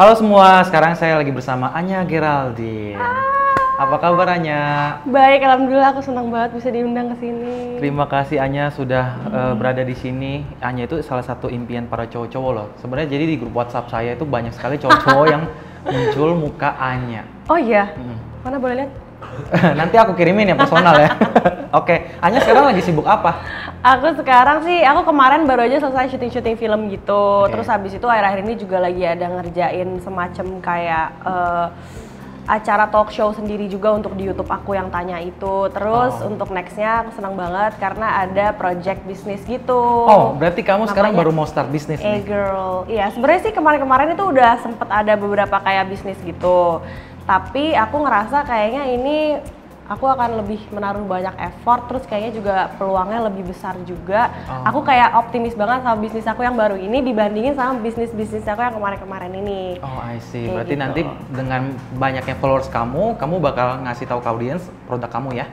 Halo semua, sekarang saya lagi bersama Anya Geraldine. Apa kabar Anya? Baik, alhamdulillah aku senang banget bisa diundang ke sini. Terima kasih Anya sudah berada di sini. Anya itu salah satu impian para cowok-cowok loh. Sebenarnya jadi di grup WhatsApp saya itu banyak sekali cowok-cowok yang muncul muka Anya. Oh iya? Mana boleh lihat? Nanti aku kirimin ya personal ya. Oke, Anya sekarang lagi sibuk apa? Aku sekarang sih, aku kemarin baru aja selesai syuting film gitu. Terus habis itu akhir-akhir ini juga lagi ada ngerjain semacam kayak acara talk show sendiri juga untuk di YouTube aku yang tanya itu. Terus untuk nextnya aku senang banget karena ada project bisnis gitu. Oh, berarti kamu sekarang baru mau start bisnis nih? Girl, iya sebenarnya sih kemarin-kemarin itu udah sempet ada beberapa kayak bisnis gitu. Tapi aku ngerasa kayaknya ini aku akan lebih menaruh banyak effort, terus kayaknya juga peluangnya lebih besar juga. Aku kayak optimis banget sama bisnis aku yang baru ini dibandingin sama bisnis aku yang kemarin-kemarin ini. Oh, I see. Kayak Berarti gitu. nanti dengan banyaknya followers kamu bakal ngasih tahu ke audiens produk kamu ya?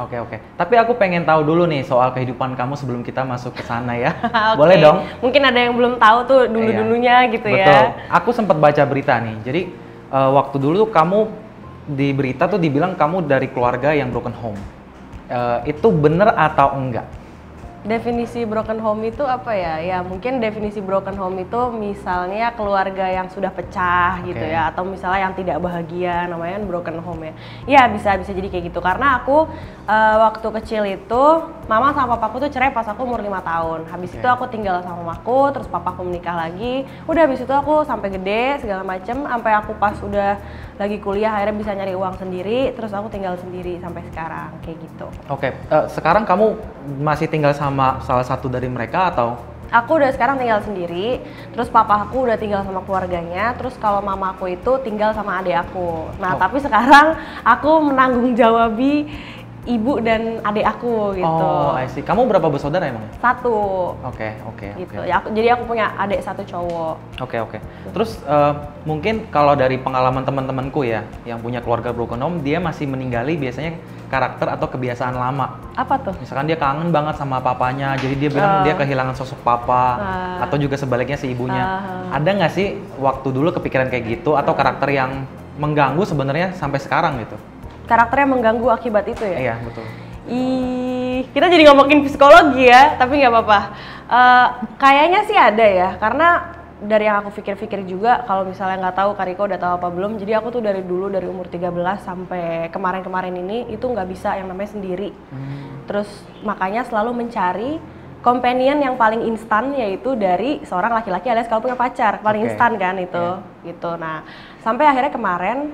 Oke. Tapi aku pengen tahu dulu nih soal kehidupan kamu sebelum kita masuk ke sana ya. Boleh dong? Mungkin ada yang belum tahu tuh dulu-dulunya gitu Betul. ya. Aku sempat baca berita nih. Jadi waktu dulu kamu di berita tuh dibilang kamu dari keluarga yang broken home. Itu bener atau enggak? Definisi broken home itu apa ya? Ya mungkin definisi broken home itu misalnya keluarga yang sudah pecah gitu ya, atau misalnya yang tidak bahagia, namanya broken home ya. Ya bisa jadi kayak gitu karena aku waktu kecil itu mama sama papaku tuh cerai pas aku umur 5 tahun. Habis itu aku tinggal sama mamaku, terus papaku menikah lagi. Udah habis itu aku sampai gede segala macem, sampai aku pas udah lagi kuliah akhirnya bisa nyari uang sendiri, terus aku tinggal sendiri sampai sekarang kayak gitu. Oke, sekarang kamu masih tinggal sama salah satu dari mereka atau? Aku udah sekarang tinggal sendiri, terus papa aku udah tinggal sama keluarganya, terus kalau mama aku itu tinggal sama adik aku. Nah tapi sekarang aku menanggung jawabi ibu dan adik aku gitu. Oh, I see. Kamu berapa bersaudara emang? Satu. Oke. Gitu. Ya, jadi aku punya adik satu cowok. Oke. Terus mungkin kalau dari pengalaman teman-temanku ya, yang punya keluarga broken home, dia masih meninggali biasanya karakter atau kebiasaan lama. Apa tuh? Misalkan dia kangen banget sama papanya, jadi dia bilang dia kehilangan sosok papa, atau juga sebaliknya si ibunya. Ada nggak sih waktu dulu kepikiran kayak gitu, atau karakter yang mengganggu sebenarnya sampai sekarang gitu? Karakternya mengganggu akibat itu ya? Iya, betul. Kita jadi ngomongin psikologi ya, tapi nggak apa-apa. Kayaknya sih ada ya, karena dari yang aku pikir-pikir juga, kalau misalnya nggak tahu Kariko udah tahu apa belum, jadi aku tuh dari dulu, dari umur 13 sampai kemarin-kemarin ini, itu nggak bisa yang namanya sendiri. Terus makanya selalu mencari companion yang paling instan, yaitu dari seorang laki-laki alias kalau punya pacar, paling instan kan itu. Gitu. Nah, sampai akhirnya kemarin,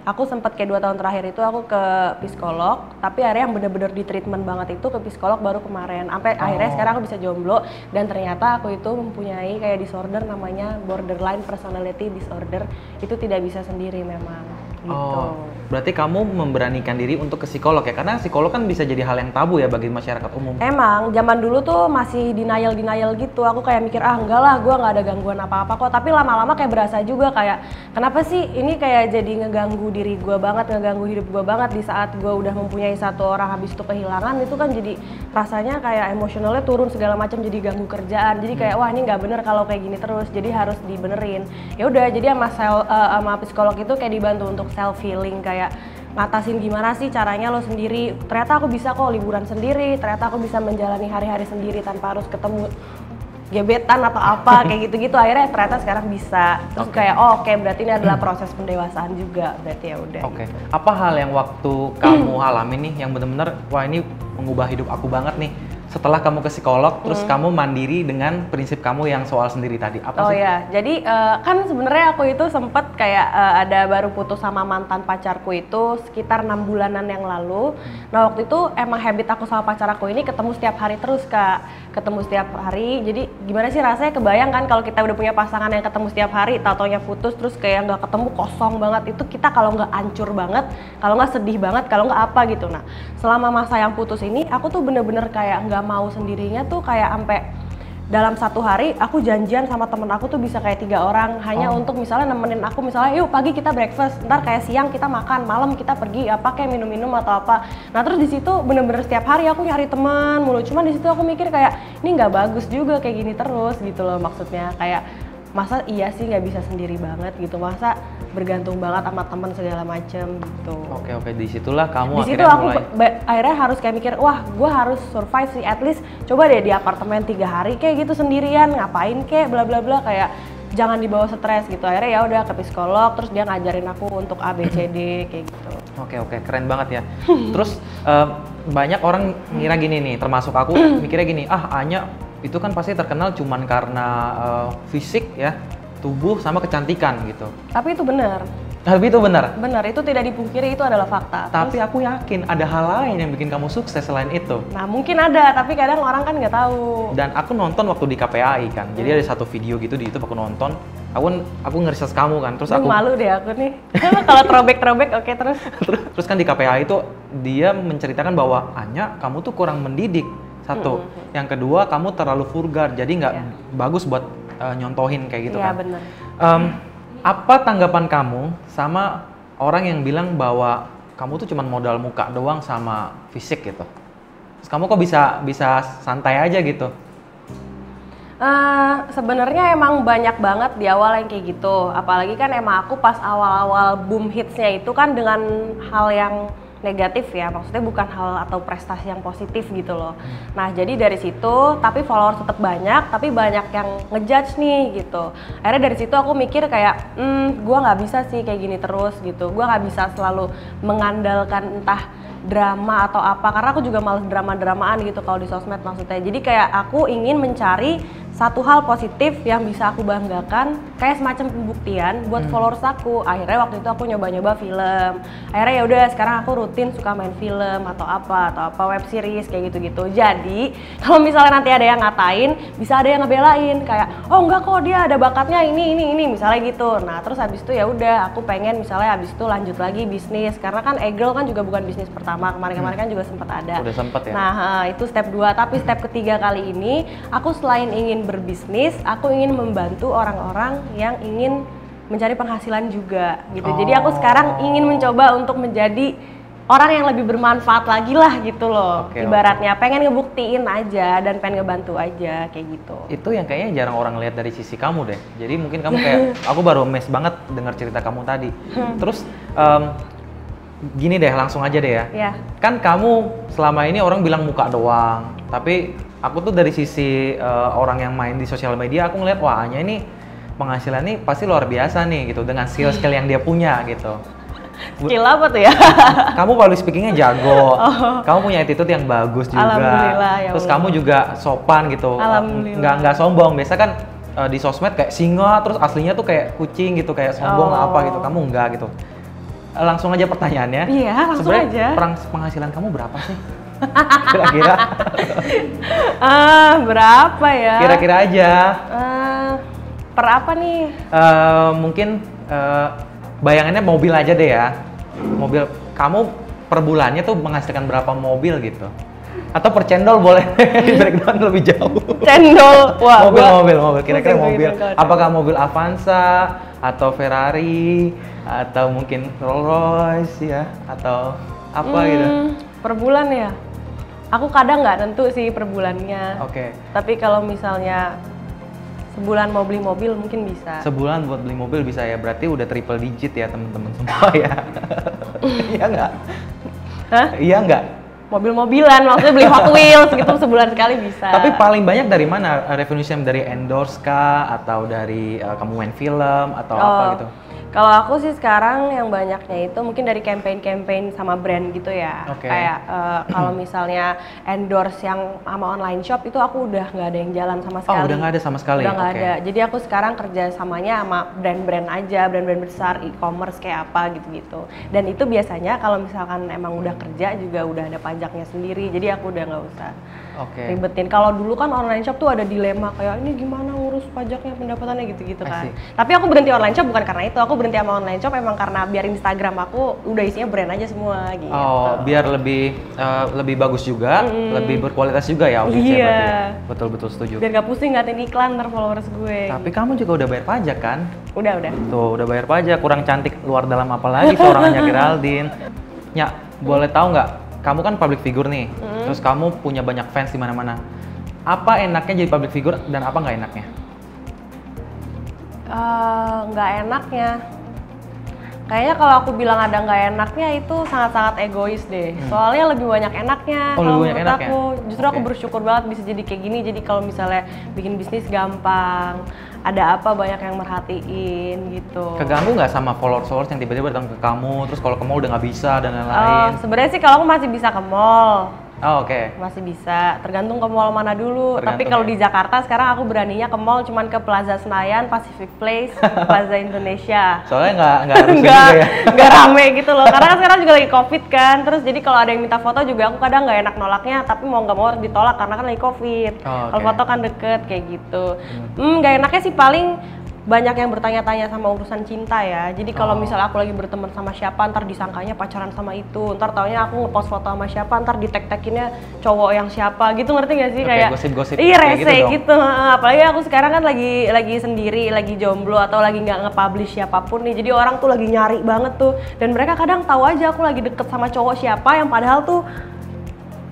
aku sempat kayak 2 tahun terakhir itu aku ke psikolog, tapi akhirnya yang bener-bener di treatment banget itu ke psikolog baru kemarin. Sampai akhirnya sekarang aku bisa jomblo dan ternyata aku itu mempunyai kayak disorder namanya borderline personality disorder. Itu tidak bisa sendiri memang. Gitu. Berarti kamu memberanikan diri untuk ke psikolog ya? Karena psikolog kan bisa jadi hal yang tabu ya bagi masyarakat umum. Emang, zaman dulu tuh masih denial gitu. Aku kayak mikir, enggak lah, gue nggak ada gangguan apa-apa kok. Tapi lama-lama kayak berasa juga kayak, kenapa sih ini kayak jadi ngeganggu diri gue banget, ngeganggu hidup gue banget di saat gue udah mempunyai satu orang habis itu kehilangan, itu kan jadi rasanya kayak emosionalnya turun segala macam, jadi ganggu kerjaan. Jadi kayak, wah ini nggak bener kalau kayak gini terus, jadi harus dibenerin. Ya udah, jadi sama psikolog itu kayak dibantu untuk self healing, kayak ngatasin gimana sih caranya lo sendiri. Ternyata aku bisa kok liburan sendiri, ternyata aku bisa menjalani hari-hari sendiri tanpa harus ketemu gebetan atau apa kayak gitu-gitu. Akhirnya ternyata sekarang bisa. Terus kayak oke, berarti ini adalah proses pendewasaan juga. Berarti ya udah. Gitu. Apa hal yang waktu kamu alami nih yang benar-benar wah ini mengubah hidup aku banget nih? Setelah kamu ke psikolog, terus kamu mandiri dengan prinsip kamu yang soal sendiri tadi, apa sih? Oh ya, jadi kan sebenarnya aku itu sempet kayak ada baru putus sama mantan pacarku itu sekitar 6 bulanan yang lalu. Nah waktu itu emang habit aku sama pacar aku ini ketemu setiap hari terus Kak, ketemu setiap hari. Jadi gimana sih rasanya, kebayang kan kalau kita udah punya pasangan yang ketemu setiap hari, tau-taunya putus terus kayak nggak ketemu, kosong banget. Itu kita kalau nggak hancur banget, kalau nggak sedih banget, kalau nggak apa gitu. Nah selama masa yang putus ini aku tuh bener-bener kayak nggak mau sendirinya tuh, kayak sampai dalam satu hari aku janjian sama temen aku tuh bisa kayak 3 orang hanya untuk misalnya nemenin aku, misalnya yuk pagi kita breakfast, ntar kayak siang kita makan, malam kita pergi apa kayak minum-minum atau apa. Nah terus di situ bener-bener setiap hari aku nyari teman mulu, cuman di situ aku mikir kayak ini nggak bagus juga kayak gini terus gitu loh, maksudnya kayak masa iya sih nggak bisa sendiri banget gitu, masa bergantung banget sama teman segala macem gitu. Oke, disitulah kamu Di situ akhirnya aku akhirnya harus kayak mikir, wah gue harus survive sih, at least coba deh di apartemen 3 hari kayak gitu sendirian, ngapain kayak bla bla bla, kayak jangan dibawa stres gitu. Akhirnya ya udah ke psikolog, terus dia ngajarin aku untuk ABCD kayak gitu. Oke, keren banget ya. Terus banyak orang ngira gini nih, termasuk aku mikirnya gini, Anya itu kan pasti terkenal cuman karena fisik ya, tubuh sama kecantikan gitu. Tapi itu benar. Tapi itu benar? Benar, itu tidak dipungkiri, itu adalah fakta. Tapi aku yakin ada hal lain yang bikin kamu sukses selain itu. Nah mungkin ada, tapi kadang orang kan nggak tahu. Dan aku nonton waktu di KPAI kan, jadi ada satu video gitu di YouTube aku nonton. Aku nge-research kamu kan, terus aku malu deh aku nih. Kalau throwback, oke terus. Terus kan di KPAI itu dia menceritakan bahwa Anya, kamu tuh kurang mendidik. Satu. Yang kedua, kamu terlalu vulgar, jadi nggak bagus buat nyontohin kayak gitu kan. Iya benar. Apa tanggapan kamu sama orang yang bilang bahwa kamu tuh cuma modal muka doang sama fisik gitu? Terus kamu kok bisa santai aja gitu? Sebenarnya emang banyak banget di awal yang kayak gitu. Apalagi kan emang aku pas awal-awal boom hitsnya itu kan dengan hal yang negatif ya, maksudnya bukan hal atau prestasi yang positif gitu loh. Nah jadi dari situ, tapi followers tetap banyak, tapi banyak yang ngejudge nih gitu. Akhirnya dari situ aku mikir kayak, gue nggak bisa sih kayak gini terus gitu. Gue nggak bisa selalu mengandalkan entah drama atau apa, karena aku juga males drama-dramaan gitu kalau di sosmed maksudnya. Jadi kayak aku ingin mencari satu hal positif yang bisa aku banggakan, kayak semacam pembuktian buat followers aku. Akhirnya waktu itu aku nyoba-nyoba film. Akhirnya ya udah sekarang aku rutin suka main film atau apa web series kayak gitu-gitu. Jadi kalau misalnya nanti ada yang ngatain, bisa ada yang ngebelain kayak, oh enggak kok dia ada bakatnya ini misalnya gitu. Nah terus habis itu ya udah aku pengen misalnya habis itu lanjut lagi bisnis, karena kan Egel kan juga bukan bisnis pertama, kemarin kan juga sempat ada. Udah sempet ya. Nah itu step 2, tapi step ketiga kali ini aku selain ingin berbisnis, aku ingin membantu orang-orang yang ingin mencari penghasilan juga gitu. Jadi aku sekarang ingin mencoba untuk menjadi orang yang lebih bermanfaat lagi lah gitu loh. Ibaratnya pengen ngebuktiin aja dan pengen ngebantu aja kayak gitu. Itu yang kayaknya jarang orang lihat dari sisi kamu deh. Jadi mungkin kamu kayak aku baru amazed banget dengar cerita kamu tadi. Terus gini deh, langsung aja deh ya. Kan kamu selama ini orang bilang muka doang, tapi aku tuh dari sisi orang yang main di sosial media, aku ngeliat wah Anya ini penghasilannya pasti luar biasa nih gitu, dengan skill yang dia punya gitu. Skill apa tuh ya? Kamu public speakingnya jago, kamu punya attitude yang bagus juga. Alhamdulillah, ya terus Allah. Kamu juga sopan gitu, nggak sombong. Biasa kan di sosmed kayak singa, terus aslinya tuh kayak kucing gitu, kayak sombong apa gitu. Kamu enggak gitu. Langsung aja pertanyaannya. Iya, langsung aja. Penghasilan kamu berapa sih? Kira-kira? Berapa ya? Kira-kira aja. Per apa nih? Mungkin bayangannya mobil aja deh ya. Mobil, kamu per bulannya tuh menghasilkan berapa mobil gitu? Atau per cendol boleh di breakdown lebih jauh. Cendol, wah. Mobil. Kira-kira mobil. Apakah mobil Avanza atau Ferrari atau mungkin Rolls Royce ya? Atau apa gitu? Per bulan ya? Aku kadang nggak tentu sih per bulannya. Tapi kalau misalnya sebulan mau beli mobil mungkin bisa. Sebulan buat beli mobil bisa ya, berarti udah triple digit ya teman-teman semua ya. Iya nggak? Hah? Iya nggak? Mobil-mobilan, maksudnya beli Hot Wheels gitu sebulan sekali bisa. Tapi paling banyak dari mana? Revenue-nya dari endorse kah? Atau dari kamu main film? Atau apa gitu? Kalau aku sih sekarang yang banyaknya itu mungkin dari campaign-campaign sama brand gitu ya. Kayak kalau misalnya endorse yang sama online shop itu aku udah nggak ada yang jalan sama sekali. Udah nggak ada sama sekali? Udah nggak ada. Jadi aku sekarang kerja samanya sama brand-brand aja, brand-brand besar, e-commerce kayak apa gitu-gitu. Dan itu biasanya kalau misalkan emang udah kerja juga udah ada pajaknya sendiri. Jadi aku udah nggak usah ribetin. Kalau dulu kan online shop tuh ada dilema kayak ini gimana ngurus pajaknya, pendapatannya gitu-gitu kan. Tapi aku berhenti online shop bukan karena itu. Aku berhenti sama online shop emang karena biar Instagram aku udah isinya brand aja semua gitu. Biar lebih bagus juga, lebih berkualitas juga ya audiensnya berarti ya? Betul setuju. Biar gak pusing ngatain iklan ntar followers gue. Tapi kamu juga udah bayar pajak kan? Udah. Tuh, udah bayar pajak, kurang cantik luar dalam apa lagi seorang Anya Geraldine. Nya, boleh tahu nggak? Kamu kan public figure nih, terus kamu punya banyak fans di mana-mana. Apa enaknya jadi public figure dan apa nggak enaknya? Nggak enaknya. Kayaknya kalau aku bilang ada nggak enaknya itu sangat-sangat egois deh. Soalnya lebih banyak enaknya. Kalau menurut aku, justru aku bersyukur banget bisa jadi kayak gini. Jadi kalau misalnya bikin bisnis gampang, ada apa banyak yang merhatiin gitu. Keganggu nggak sama followers yang tiba-tiba datang ke kamu, terus kalau ke mall udah nggak bisa dan lain-lain? Sebenarnya sih kalau aku masih bisa ke mall. Oh, oke. Masih bisa, tergantung ke mall mana dulu. Tapi kalau di Jakarta sekarang aku beraninya ke mall cuman ke Plaza Senayan, Pacific Place, Plaza Indonesia. Soalnya nggak harus juga ya? Nggak rame gitu loh, karena kan sekarang juga lagi Covid kan. Terus jadi kalau ada yang minta foto juga aku kadang nggak enak nolaknya, tapi mau nggak mau harus ditolak karena kan lagi Covid. Kalau foto kan deket kayak gitu. Nggak enaknya sih paling banyak yang bertanya-tanya sama urusan cinta ya. Jadi kalau misalnya aku lagi berteman sama siapa, ntar disangkanya pacaran sama itu. Ntar taunya aku ngepost foto sama siapa, ntar di-tag-taginnya cowok yang siapa. Gitu, ngerti gak sih? Kayak gosip-gosip. Iya, rese gitu. Apalagi aku sekarang kan lagi sendiri, lagi jomblo atau lagi nggak nge-publish siapapun nih. Jadi orang tuh lagi nyari banget tuh. Dan mereka kadang tahu aja aku lagi deket sama cowok siapa yang padahal tuh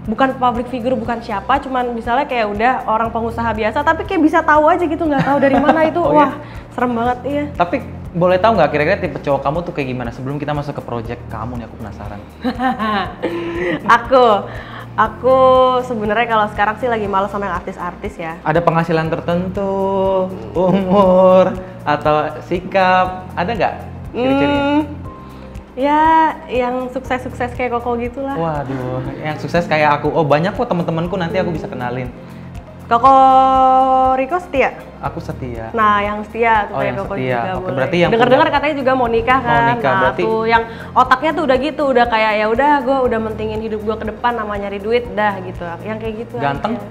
bukan public figure, bukan siapa, cuman misalnya kayak udah orang pengusaha biasa, tapi kayak bisa tahu aja gitu, nggak tahu dari mana itu. Wah, serem banget iya. Tapi boleh tahu nggak kira-kira tipe cowok kamu tuh kayak gimana? Sebelum kita masuk ke project kamu nih, aku penasaran. Aku sebenarnya kalau sekarang sih lagi malas sama yang artis-artis ya. Ada penghasilan tertentu, umur, atau sikap, ada nggak ciri-cirinya? Ya, yang sukses-sukses kayak Koko gitulah. Waduh, yang sukses kayak aku. Oh, banyak kok teman-temanku, nanti aku bisa kenalin. Koko Riko setia? Aku setia. Nah, yang setia tuh kayak Koko setia. juga. Oke, berarti yang dengar-dengar katanya juga mau nikah kan. Mau nikah, nah, berarti tuh yang otaknya tuh udah gitu, udah kayak ya udah gue udah mentingin hidup gue ke depan sama nyari duit dah gitu. Yang kayak gitu. Ganteng? Aja.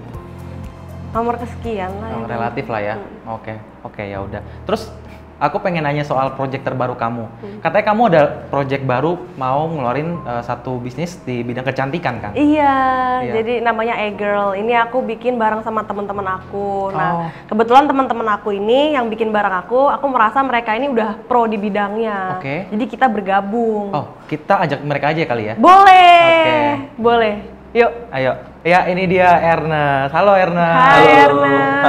Nomor kesekian lah. Relatif lah ya. Oke, ya udah. Terus aku pengen nanya soal project terbaru kamu. Katanya kamu ada project baru mau ngeluarin satu bisnis di bidang kecantikan kan? Iya, jadi namanya E-Girl. Ini aku bikin bareng sama teman-teman aku. Nah, kebetulan teman-teman aku ini yang bikin bareng aku merasa mereka ini udah pro di bidangnya. Jadi kita bergabung. Oh, kita ajak mereka aja kali ya? Boleh. Boleh. Yuk. Ayo. Ya, ini dia Ernest. Halo Ernest. Hai Ernest.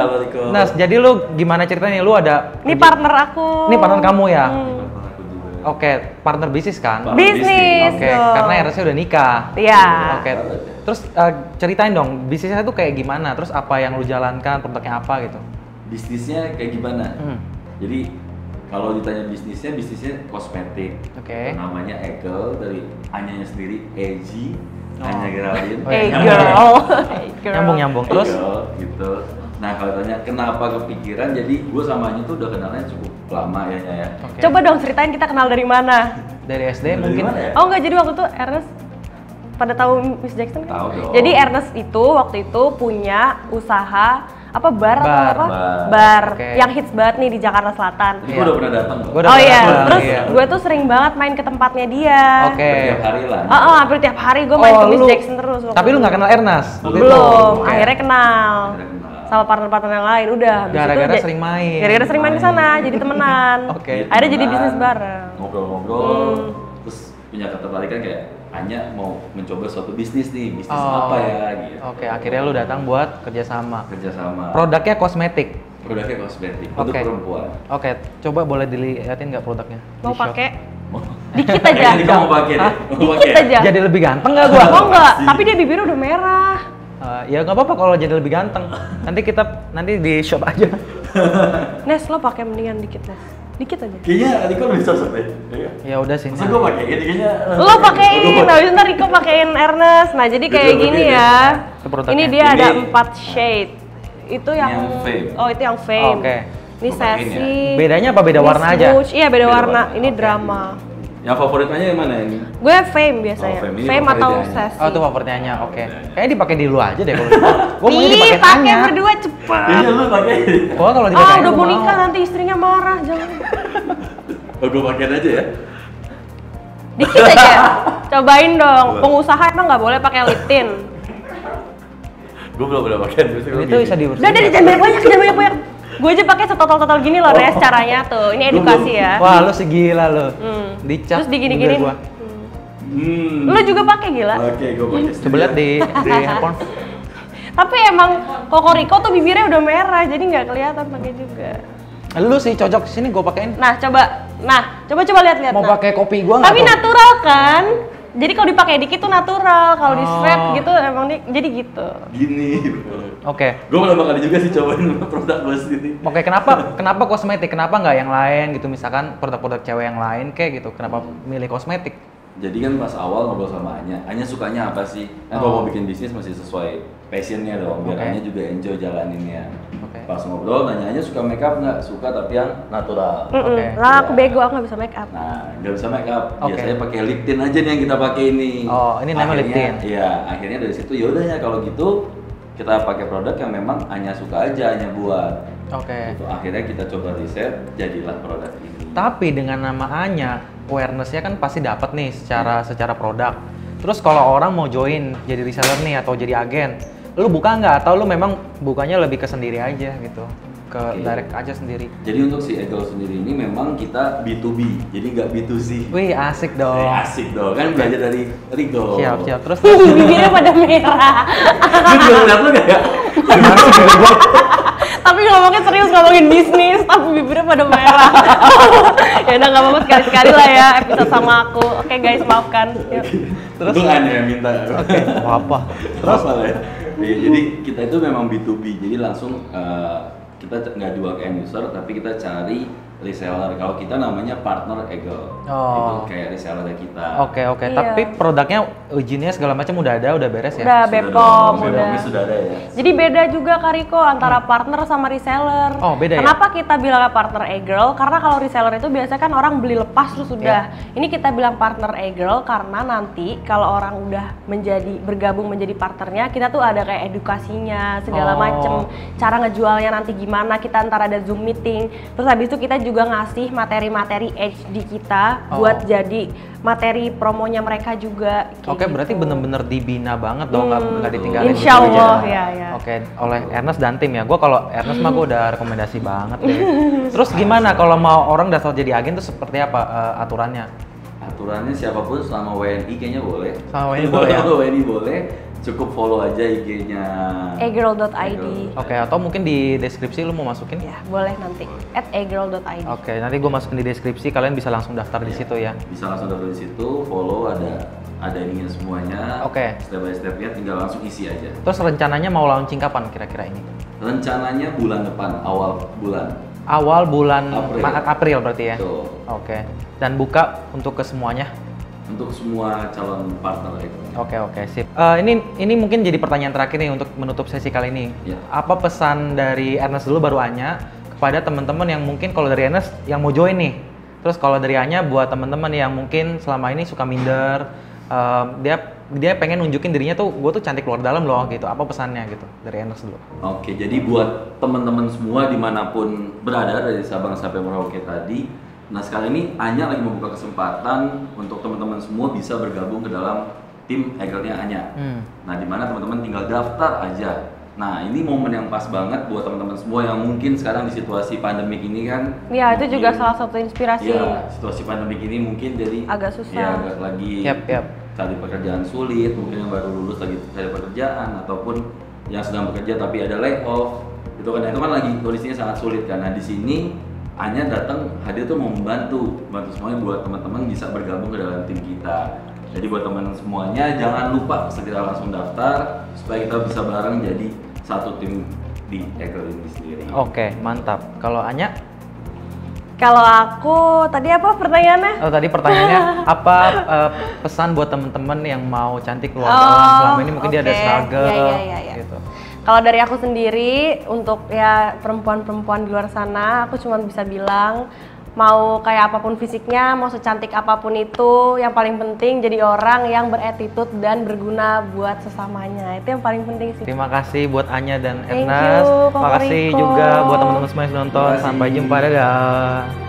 Halo Riko. Nah, jadi lu gimana ceritanya? Lu ada ini partner aku. Ini partner kamu ya? Oke, partner bisnis kan? Bisnis. Oke, karena Ernestnya udah nikah. Iya. Oke. Terus ceritain dong, bisnisnya tuh kayak gimana? Terus apa yang lu jalankan, produknya apa gitu? Bisnisnya kayak gimana? Jadi kalau ditanya bisnisnya kosmetik. Namanya E-Girl, dari Anyanya sendiri, EG. Hanya Geraldine. Nyambung. Terus gitu. Nah, kalau tanya kenapa kepikiran, jadi gue sama Anya tuh udah kenalnya cukup lama ya. Coba dong ceritain kita kenal dari mana? Dari SD mungkin. Ya? Oh enggak, jadi waktu itu Ernest pada tahu Miss Jackson kan? Tahu dong. Jadi Ernest itu waktu itu punya usaha bar yang hits banget nih di Jakarta Selatan. Gue udah pernah datang. Terus gue tuh sering banget main ke tempatnya dia. Tiap hari lah. Hampir tiap hari gue main ke Miss Jackson terus. Tapi lu nggak kenal Ernest? Belum. Akhirnya kenal. Sama partner-partner yang lain udah. Gara-gara sering main. Gara-gara sering main ke sana, jadi temenan. Akhirnya jadi bisnis bareng. Ngobrol-ngobrol, terus punya ketertarikan kayak Anya mau mencoba suatu bisnis nih, bisnis apa ya gitu. Akhirnya lu datang buat kerjasama. Produknya kosmetik. Untuk perempuan. Coba boleh dilihatin nggak produknya? Mau pakai? Dikit aja. Ini kamu pakai deh. Dikit aja. Jadi lebih ganteng nggak gua? Oh enggak, tapi dia bibirnya udah merah. Ya nggak apa-apa kalau jadi lebih ganteng. Nanti di shop aja. Nes, lo pakai mendingan dikit, Nes. Dikit aja. Kayaknya Riko lebih cocok deh. Ya udah sih. Masa gue pakai ini kayaknya. Lo pakein, nah ntar Riko pakein Ernest. Nah jadi kayak gini ya. Ini dia ada 4 shade. Itu yang Fame. Oh itu yang Fame. Ini Sassy. Bedanya apa? Beda warna aja? Iya beda warna. Ini drama. Yang favoritnya yang mana ini? Gue Fame biasanya. Fame atau Sassy. Oh itu favoritnya. Kayaknya dipakai di lu aja deh kalau gitu. Gue mau dipakai pakai berdua cepet. Iya lu pakai. Oh kalau dipakai. Udah mau nikah nanti istrinya marah, jangan. Gue pakein aja ya. Dikit aja. Cobain dong. Pengusaha emang nggak boleh pakai lip tint. Gue belum pernah pakai. Itu bisa diurus. Udah jangan banyak. Gue aja pakai setotol gini loh, Res, caranya tuh. Ini edukasi ya. Wah, lu segila lu. Dicap. Terus digini-gini. Lu juga pakai gila? Oke, gue pakai. Coba lihat di handphone. Tapi emang Koko Riko tuh bibirnya udah merah, jadi nggak kelihatan pakai juga. Lu sih cocok sini gue pakein. Nah, coba lihat-lihat. Mau pakai kopi gue nggak? Tapi natural kan? Jadi kalau dipakai dikit tuh natural, kalau di strap gitu emang jadi gitu. Gini. Oke. Gue pertama kali juga sih cobain produk gue sendiri. Oke, kenapa kosmetik? Kenapa nggak yang lain gitu? Misalkan produk-produk cewek yang lain kayak gitu. Kenapa milih kosmetik? Jadi kan pas awal ngobrol sama Anya sukanya apa sih? Kan kalau mau bikin bisnis masih sesuai passionnya dong, biar Anya juga enjoy jalaninnya. Pas ngobrol nanya Anya suka make up nggak? Suka tapi yang natural. Lah aku bego, aku nggak bisa make up. Nah, nggak bisa make up. Biasanya pakai lip tint aja nih yang kita pakai ini. Oh, ini namanya lip tint. Iya, akhirnya dari situ yaudah ya kalau gitu kita pakai produk yang memang Anya suka aja, Anya buat. Gitu. Akhirnya kita coba riset, jadilah produk ini. Tapi dengan nama Anya, awareness-nya kan pasti dapat nih secara produk. Terus kalau orang mau join jadi reseller nih atau jadi agen, lu buka nggak atau lu memang bukanya lebih ke sendiri aja gitu, ke direct aja sendiri? Jadi untuk si Eagle sendiri ini memang kita B2B, jadi nggak B2C. Wih, asik dong. Asik dong, kan belajar dari Rigo. Siap. Terus bibirnya pada merah. Lu juga ngeliat lu nggak ya? Tapi ngomongin serius, ngomongin bisnis, tapi bibirnya pada merah. Ya udah nggak apa-apa, sekali-sekali lah ya episode sama aku. Oke guys, maafkan. Terus itu Anya yang minta. Oke, apa? Terus apa ya? Jadi kita itu memang B2B, jadi langsung kita nggak jual ke end user, tapi kita cari reseller. Kalau kita namanya partner Eagle, itu kayak reseller kita. Oke. Tapi produknya izinnya segala macam udah ada, udah beres ya? Udah BPOM, sudah ada ya. Jadi beda juga Kariko antara partner sama reseller. Oh, beda. Kenapa kita bilangnya partner Eagle? Karena kalau reseller itu biasanya kan orang beli lepas terus udah. Ini kita bilang partner Eagle karena nanti kalau orang udah bergabung menjadi partnernya, kita tuh ada kayak edukasinya segala macem, cara ngejualnya nanti gimana, kita ntar ada Zoom meeting. Terus habis itu kita juga ngasih materi-materi HD kita buat jadi materi promonya mereka juga. Oke, berarti bener-bener dibina banget dong, nggak ditinggalin. Insya Allah ya. Oke, oleh Ernest dan tim ya. Gue kalau Ernest mah gue udah rekomendasi banget deh. Terus gimana kalau mau orang daftar jadi agen tuh seperti apa aturannya? Aturannya siapapun selama WNI kayaknya boleh. Sama WNI boleh ya? WNI boleh. Cukup follow aja IG-nya egirl.id. Oke, atau mungkin di deskripsi lu mau masukin? Ya, boleh nanti @egirl.id. Oke, nanti gue masukin di deskripsi, kalian bisa langsung daftar di situ ya. Bisa langsung daftar di situ, follow ada ininya semuanya. Step by step-nya tinggal langsung isi aja. Terus rencananya mau launching kapan kira-kira ini? Rencananya bulan depan, awal bulan April berarti ya? Betul. Oke. Dan buka untuk ke semuanya? Untuk semua calon partner itu. Oke, sip. Ini mungkin jadi pertanyaan terakhir nih untuk menutup sesi kali ini. Apa pesan dari Ernest dulu baru Anya kepada teman-teman yang mungkin kalau dari Ernest yang mau join nih, terus kalau dari Anya buat teman-teman yang mungkin selama ini suka minder, dia pengen nunjukin dirinya tuh, gue tuh cantik luar dalam loh gitu. Apa pesannya gitu dari Ernest dulu? Oke, jadi buat teman-teman semua dimanapun berada dari Sabang sampai Merauke tadi. Nah sekarang ini Anya lagi membuka kesempatan untuk teman-teman semua bisa bergabung ke dalam tim Eagle-nya Anya. Nah dimana teman-teman tinggal daftar aja. Nah ini momen yang pas banget buat teman-teman semua yang mungkin sekarang di situasi pandemik ini kan. Iya itu juga salah satu inspirasi. Iya, situasi pandemik ini mungkin jadi agak susah. Ya agak lagi cari pekerjaan sulit, mungkin yang baru lulus lagi cari pekerjaan ataupun yang sedang bekerja tapi ada layoff. Itu kan lagi kondisinya sangat sulit kan. Nah di sini Anya datang hadir tuh mau membantu semuanya buat teman-teman bisa bergabung ke dalam tim kita. Jadi buat teman semuanya jangan lupa segera langsung daftar supaya kita bisa bareng jadi satu tim di Eagle ini sendiri. Oke, mantap. Kalau Anya? Kalau aku tadi apa pertanyaannya? Tadi pertanyaannya apa pesan buat teman-teman yang mau cantik luar dalam selama ini mungkin dia ada struggle gitu. Kalau dari aku sendiri, untuk ya perempuan-perempuan di luar sana, aku cuma bisa bilang, mau kayak apapun fisiknya, mau secantik apapun itu, yang paling penting jadi orang yang beretitude dan berguna buat sesamanya. Itu yang paling penting sih. Terima kasih buat Anya dan Ernest. Terima kasih juga buat teman-teman semua yang sudah nonton. Sampai jumpa, dadah.